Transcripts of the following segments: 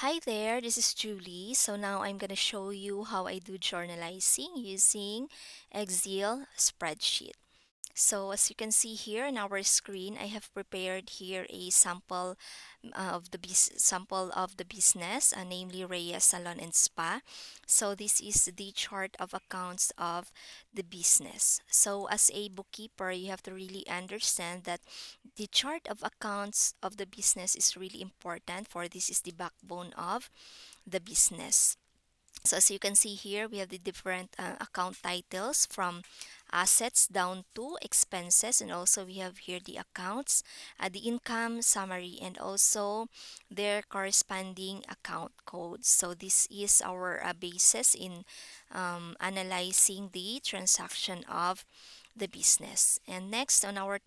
Hi there, this is Julie. So now I'm going to show you how I do journalizing using Excel spreadsheet. So as you can see here on our screen, I have prepared here a sample of the business, namely Reyes Salon and Spa. So this is the chart of accounts of the business. So as a bookkeeper, you have to really understand that the chart of accounts of the business is really important, for this is the backbone of the business. So as you can see here, we have the different account titles from assets down to expenses, and also we have here the accounts, the income summary, and also their corresponding account codes. So this is our basis in analyzing the transaction of the business. And next on our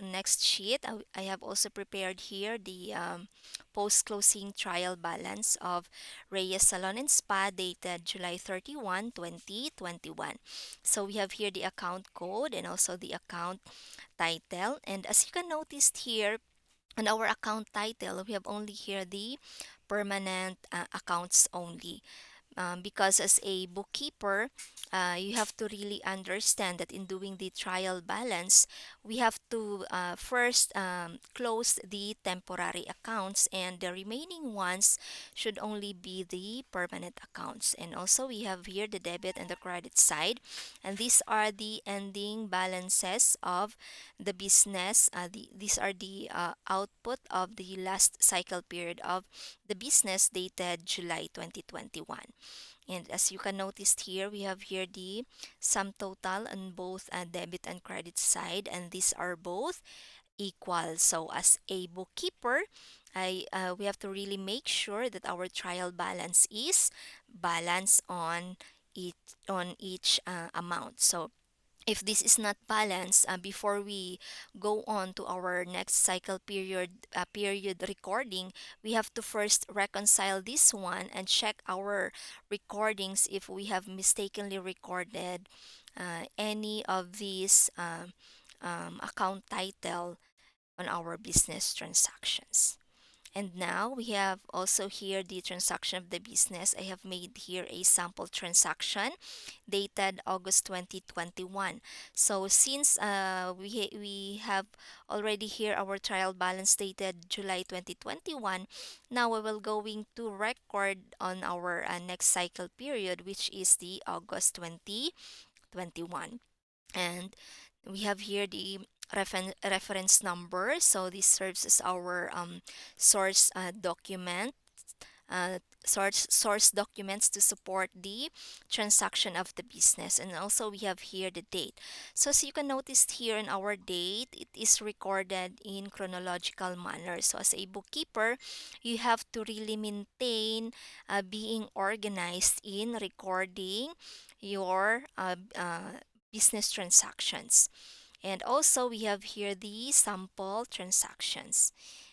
next sheet, I have also prepared here the post-closing trial balance of Reyes Salon and Spa dated July 31, 2021. So we have here the account code and also the account title. And as you can notice here, on our account title, we have only here the permanent accounts only, because as a bookkeeper, you have to really understand that in doing the trial balance, we have to first close the temporary accounts, and the remaining ones should only be the permanent accounts. And also, we have here the debit and the credit side, and these are the ending balances of the business. These are the output of the last cycle period of the business dated July 2021. And as you can notice here, we have here the sum total on both debit and credit side, and these are both equal. So as a bookkeeper, we have to really make sure that our trial balance is balanced on each amount. So if this is not balanced, before we go on to our next cycle period recording, we have to first reconcile this one and check our recordings if we have mistakenly recorded any of these account title on our business transactions. And now we have also here the transaction of the business. I have made here a sample transaction dated August 2021. So since we have already here our trial balance dated July 2021, now we will going to record on our next cycle period, which is the August 2021. And we have here the reference number. So this serves as our source document, source documents to support the transaction of the business. And also we have here the date. So as you can notice here in our date, it is recorded in chronological manner. So as a bookkeeper, you have to really maintain being organized in recording your business transactions. And also we have here the sample transactions.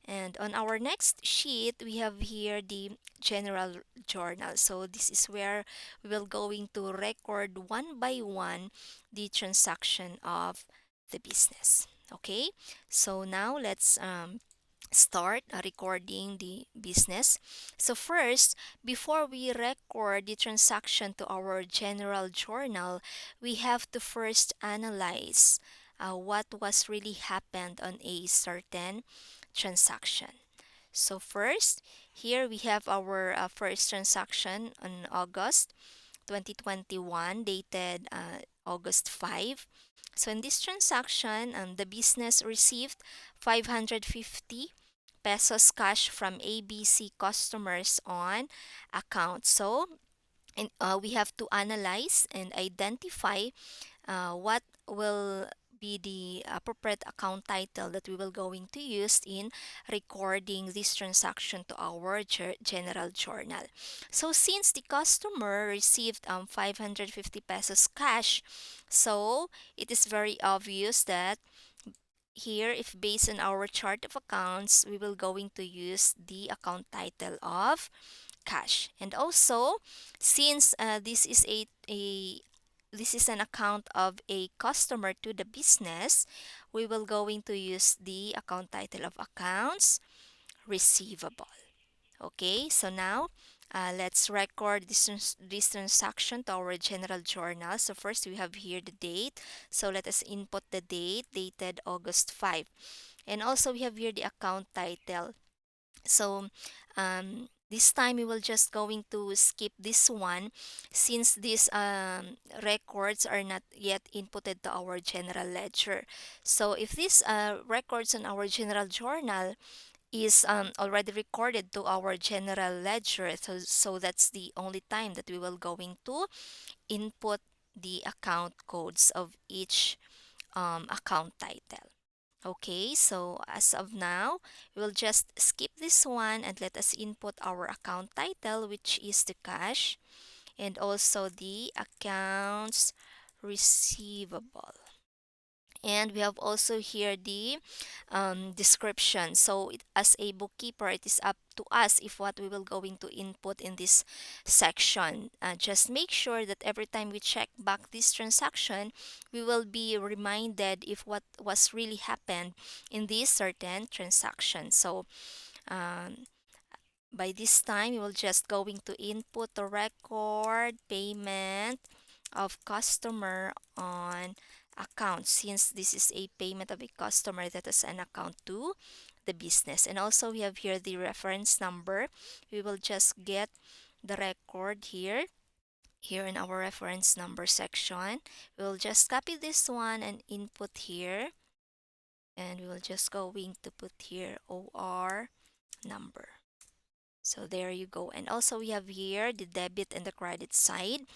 And on our next sheet, we have here the general journal. So this is where we will going to record one by one the transaction of the business. Okay, so now let's start recording the business. So first, before we record the transaction to our general journal, we have to first analyze what was really happened on a certain transaction. So first, here we have our first transaction on August 2021, dated August 5. So in this transaction, the business received 550 pesos cash from ABC customers on account. So we have to analyze and identify what will be the appropriate account title that we will going to use in recording this transaction to our general journal. So since the customer received 550 pesos cash, so it is very obvious that here, if based on our chart of accounts, we will going to use the account title of cash. And also, since this is an account of a customer to the business, we will going to use the account title of accounts receivable. Okay, so now let's record this transaction to our general journal. So first we have here the date. So let us input the date dated August 5. And also we have here the account title. So this time we will just going to skip this one since these records are not yet inputted to our general ledger. So if these records on our general journal is already recorded to our general ledger, so that's the only time that we will going to input the account codes of each account title. Okay, so as of now, we'll just skip this one and let us input our account title, which is the cash, and also the accounts receivable. And we have also here the description. So as a bookkeeper, it is up to us if what we will going to input in this section. Just make sure that every time we check back this transaction, we will be reminded if what was really happened in this certain transaction. So um, by this time, we will just going to input the record payment of customer on account, since this is a payment of a customer that is an account to the business. And also we have here the reference number. We will just get the record here in our reference number section. We'll just copy this one and input here, and we will just going to put here OR number. So there you go. And also we have here the debit and the credit side.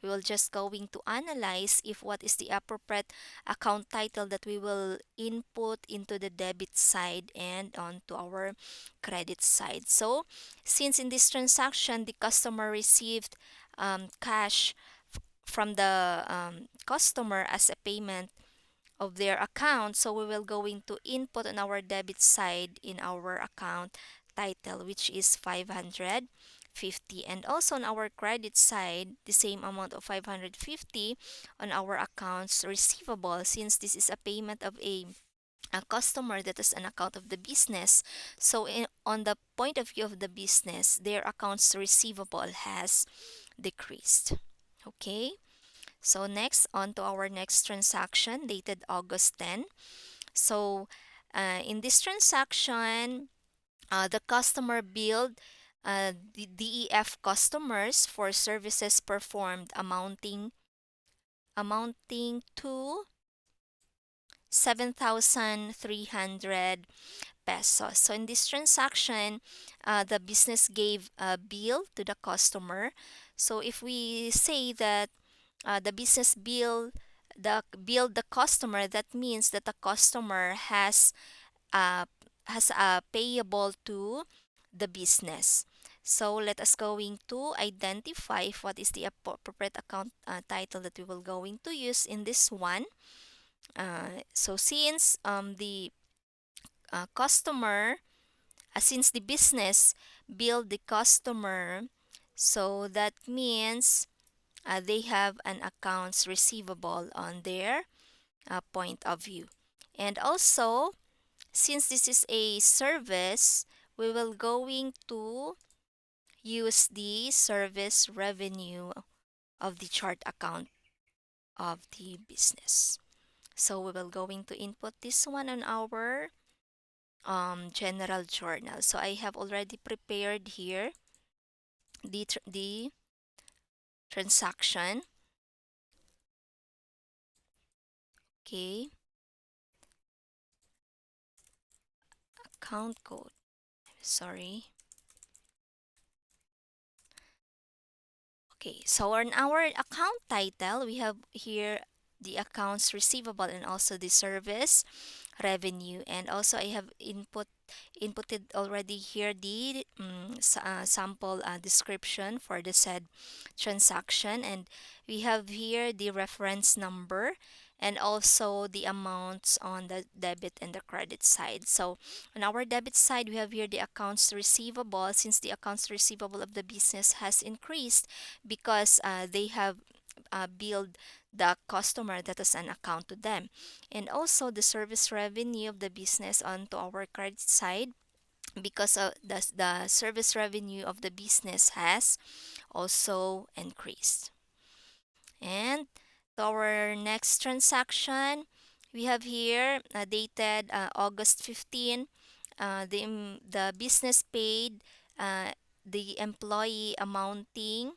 We will just going to analyze if what is the appropriate account title that we will input into the debit side and onto our credit side. So since in this transaction the customer received cash from the customer as a payment of their account, so we will going to input on our debit side in our account title, which is 550, and also on our credit side the same amount of 550 on our accounts receivable, since this is a payment of a customer that is an account of the business. So on the point of view of the business, their accounts receivable has decreased. Okay, so next, on to our next transaction dated August 10. So in this transaction, the customer billed the DEF customers for services performed amounting to 7,300 pesos. So in this transaction, the business gave a bill to the customer. So if we say that the business bill the customer, that means that the customer uh, has a payable to the business. So let us going to identify what is the appropriate account title that we will going to use in this one. So since the business billed the customer, so that means they have an accounts receivable on their point of view. And also, since this is a service, we will going to use the service revenue of the chart account of the business. So we will going to input this one on our general journal. So I have already prepared here the transaction. Okay, account code. Sorry. Okay, so on our account title, we have here the accounts receivable and also the service revenue. And also I have inputted already here the sample description for the said transaction, and we have here the reference number and also the amounts on the debit and the credit side. So on our debit side, we have here the accounts receivable, since the accounts receivable of the business has increased because they have billed the customer that is an account to them. And also the service revenue of the business onto our credit side, because of the service revenue of the business has also increased. And to our next transaction, we have here dated August 15. The business paid the employee amounting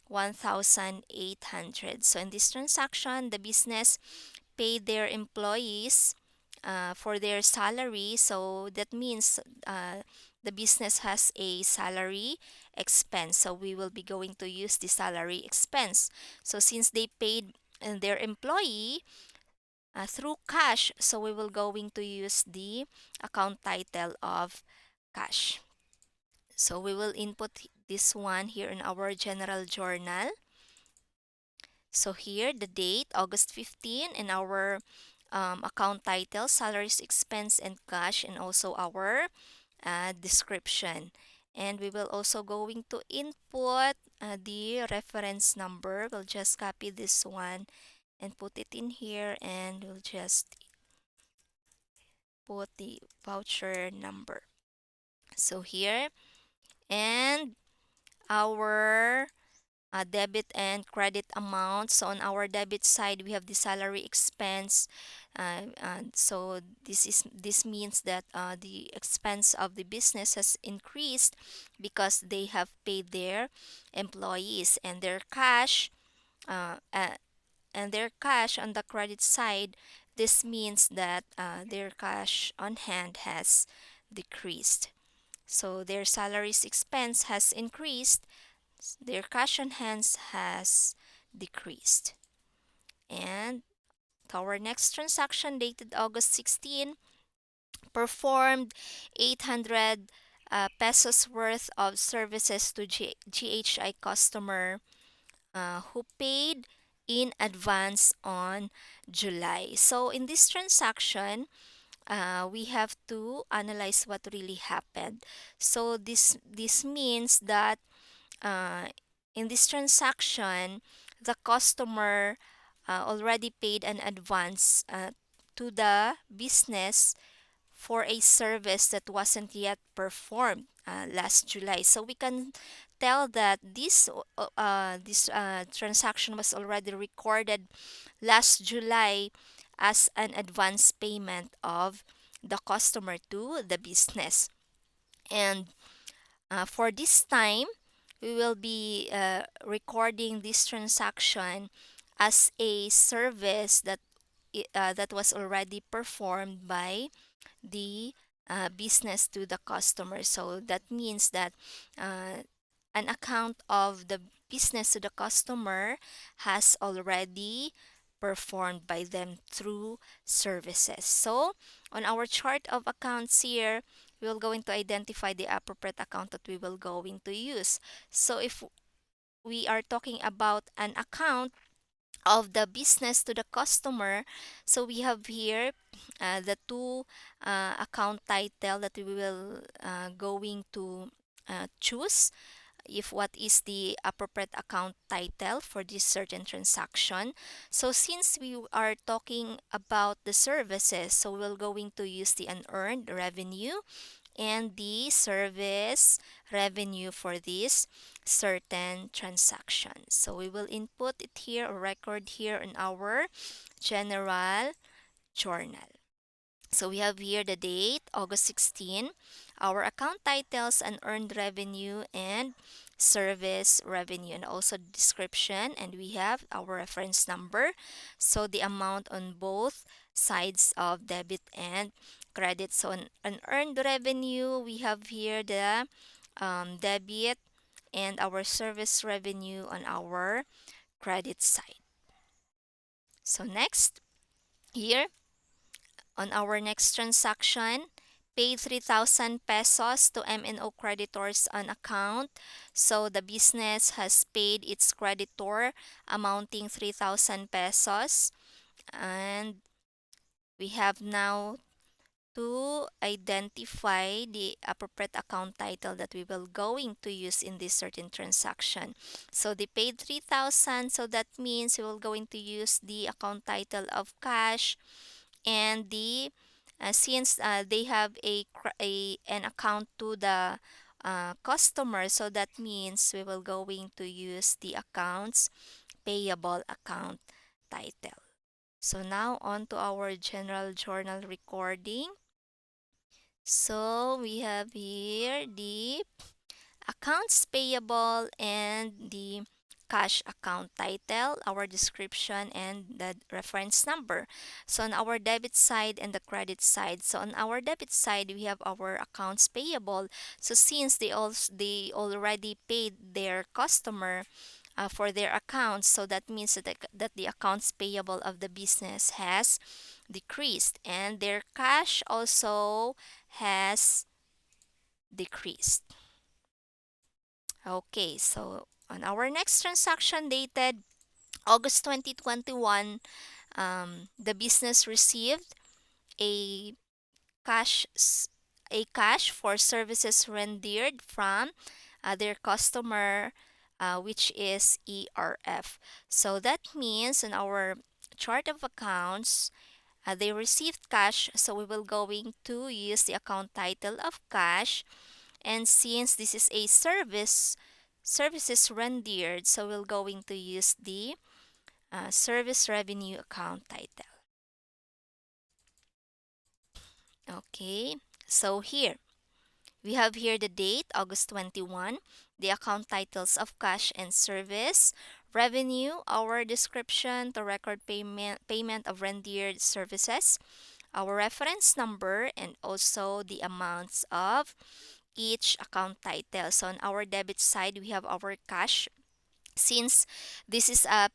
1,800. So in this transaction, the business paid their employees for their salary. So that means the business has a salary expense. So we will be going to use the salary expense. So since they paid their employee through cash, so we will going to use the account title of cash. So we will input this one here in our general journal. So here the date, August 15, and our account title, salaries, expense, and cash, and also our description. And we will also going to input the reference number. We'll just copy this one and put it in here, and we'll just put the voucher number. So here, and our debit and credit amounts. So on our debit side, we have the salary expense. And so this means that the expense of the business has increased because they have paid their employees, uh, uh, and their cash on the credit side. This means that their cash on hand has decreased. So their salaries expense has increased, their cash on hands has decreased. And our next transaction dated August 16 performed 800 pesos worth of services to GHI customer who paid in advance on July. So in this transaction, we have to analyze what really happened. So this means that uh, in this transaction, the customer already paid an advance to the business for a service that wasn't yet performed last July. So we can tell that this transaction was already recorded last July as an advance payment of the customer to the business. And for this time, we will be recording this transaction as a service that was already performed by the business to the customer. So that means that uh, an account of the business to the customer has already performed by them through services. So on our chart of accounts here, we will going to identify the appropriate account that we will going to use. So if we are talking about an account of the business to the customer, so we have here the two account title that we will going to choose if what is the appropriate account title for this certain transaction. So since we are talking about the services, so we're going to use the unearned revenue and the service revenue for this certain transaction. So we will input it here or record here in our general journal. So we have here the date, August 16, our account titles, and earned revenue and service revenue, and also description. And we have our reference number. So the amount on both sides of debit and credit. So on earned revenue, we have here the debit and our service revenue on our credit side. So next, here on our next transaction, paid 3,000 pesos to MNO creditors on account. So the business has paid its creditor amounting 3,000 pesos. And we have now to identify the appropriate account title that we will going to use in this certain transaction. So they paid 3,000, so that means we will going to use the account title of cash and the since they have an account to the customer, so that means we will going to use the accounts payable account title. So now on to our general journal recording. So we have here the accounts payable and the cash account title, our description, and the reference number. So on our debit side and the credit side. So on our debit side, we have our accounts payable. So since they already paid their customer for their accounts, so that means that the accounts payable of the business has decreased, and their cash also has decreased. Okay, so on our next transaction dated August 2021, the business received a cash s- a cash for services rendered from their customer, which is ERF. So that means in our chart of accounts, they received cash, so we will going to use the account title of cash. And since this is a services rendered, so we're going to use the service revenue account title. Okay, so here we have here the date, August 21, the account titles of cash and service revenue, our description to record payment of rendered services, our reference number, and also the amounts of each account title. So on our debit side, we have our cash. Since this is a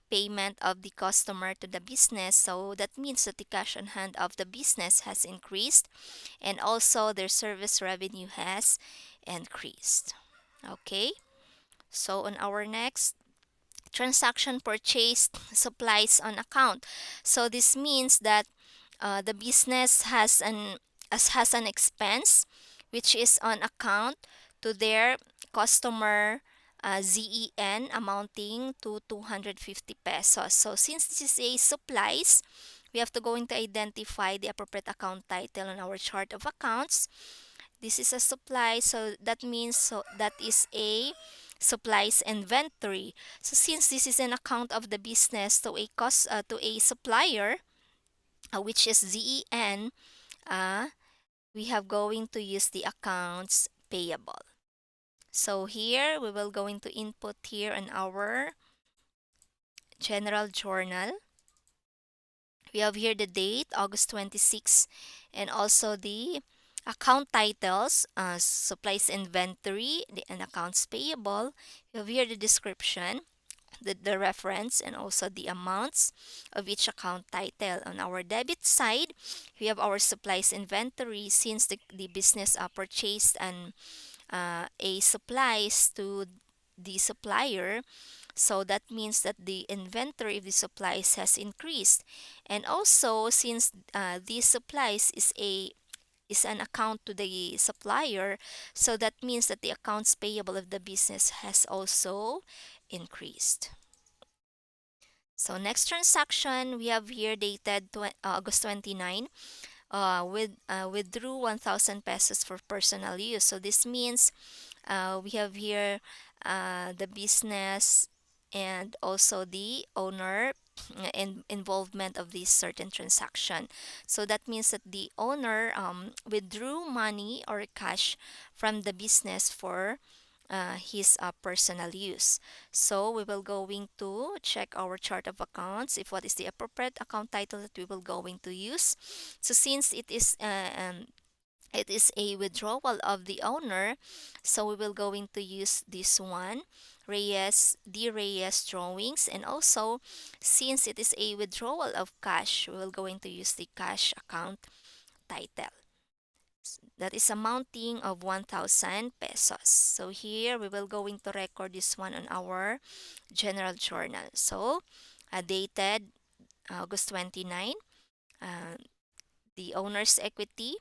payment of the customer to the business, so that means that the cash on hand of the business has increased, and also their service revenue has increased. Okay, so on our next transaction, purchased supplies on account. So this means that the business has an expense which is on account to their customer ZEN amounting to 250 pesos. So since this is a supplies, we have to go into identify the appropriate account title on our chart of accounts. This is a supply, so that means that is a supplies inventory. So since this is an account of the business to a supplier, which is ZEN, uh, we have going to use the accounts payable. So here we will going to input here in our general journal. We have here the date, August 26, and also the account titles, supplies inventory, and accounts payable. We have here the description, the reference, and also the amounts of each account title. On our debit side, we have our supplies inventory since the business purchased a supplies to the supplier. So that means that the inventory of the supplies has increased. And also since these supplies is an account to the supplier, so that means that the accounts payable of the business has also increased. So next transaction we have here dated August 29, withdrew 1,000 pesos for personal use. So this means we have here the business and also the owner and involvement of this certain transaction. So that means that the owner withdrew money or cash from the business for his personal use. So we will going to check our chart of accounts if what is the appropriate account title that we will going to use. So since it is a withdrawal of the owner, so we will going to use this one, Reyes drawings. And also since it is a withdrawal of cash, we will going to use the cash account title that is amounting of 1,000 pesos. So here we will going to record this one on our general journal. So dated August 29, uh, the owner's equity,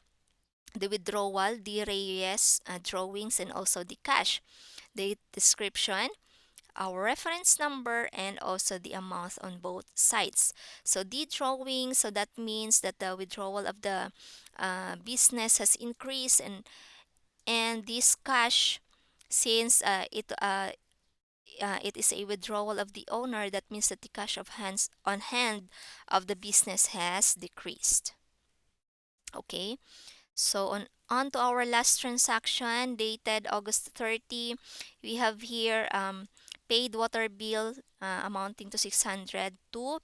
the withdrawal, the Reyes drawings, and also the cash. The description, our reference number and also the amount on both sides. So the drawing, so that means that the withdrawal of the business has increased, and this cash, since it is a withdrawal of the owner, that means that the cash of hands on hand of the business has decreased. Okay, so on to our last transaction dated August 30. We have here paid water bill amounting to 600 to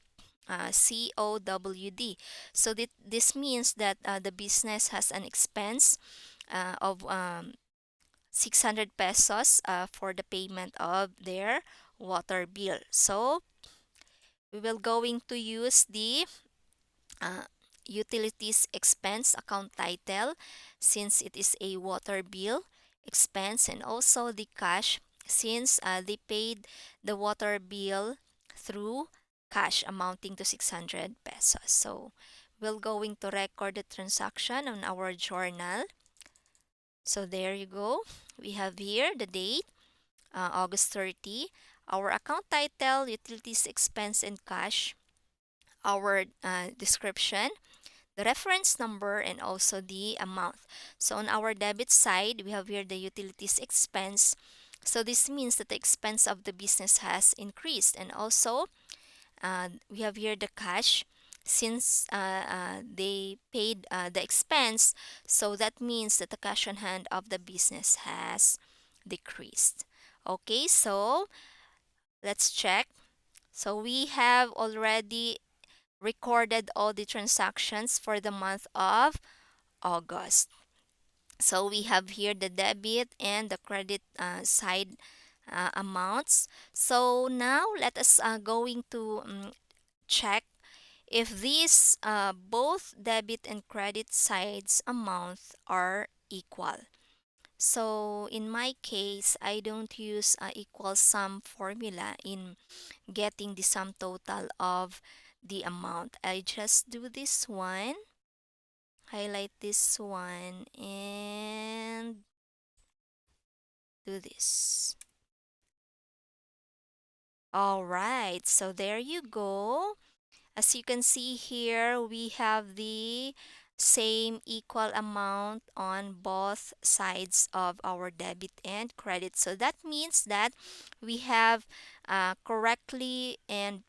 COWD. So this means that the business has an expense of 600 pesos for the payment of their water bill. So we will going to use the uh, utilities expense account title, since it is a water bill expense, and also the cash, since they paid the water bill through cash amounting to 600 pesos. So we're going to record the transaction on our journal. So there you go. We have here the date, August 30, our account title, utilities expense and cash, our description, the reference number, and also the amount. So on our debit side, we have here the utilities expense. So this means that the expense of the business has increased, and also we have here the cash, since they paid the expense. So that means that the cash on hand of the business has decreased. Okay, so let's check. So we have already recorded all the transactions for the month of August. So we have here the debit and the credit side amounts. So now let us going to check if these both debit and credit sides amounts are equal. So in my case, I don't use equal sum formula in getting the sum total of the amount. I just do this one, highlight this one, and do this. All right, so there you go. As you can see here, we have the same equal amount on both sides of our debit and credit. So that means that we have correctly and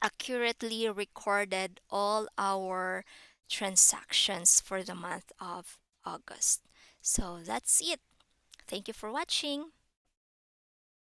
accurately recorded all our transactions for the month of August. So that's it. Thank you for watching.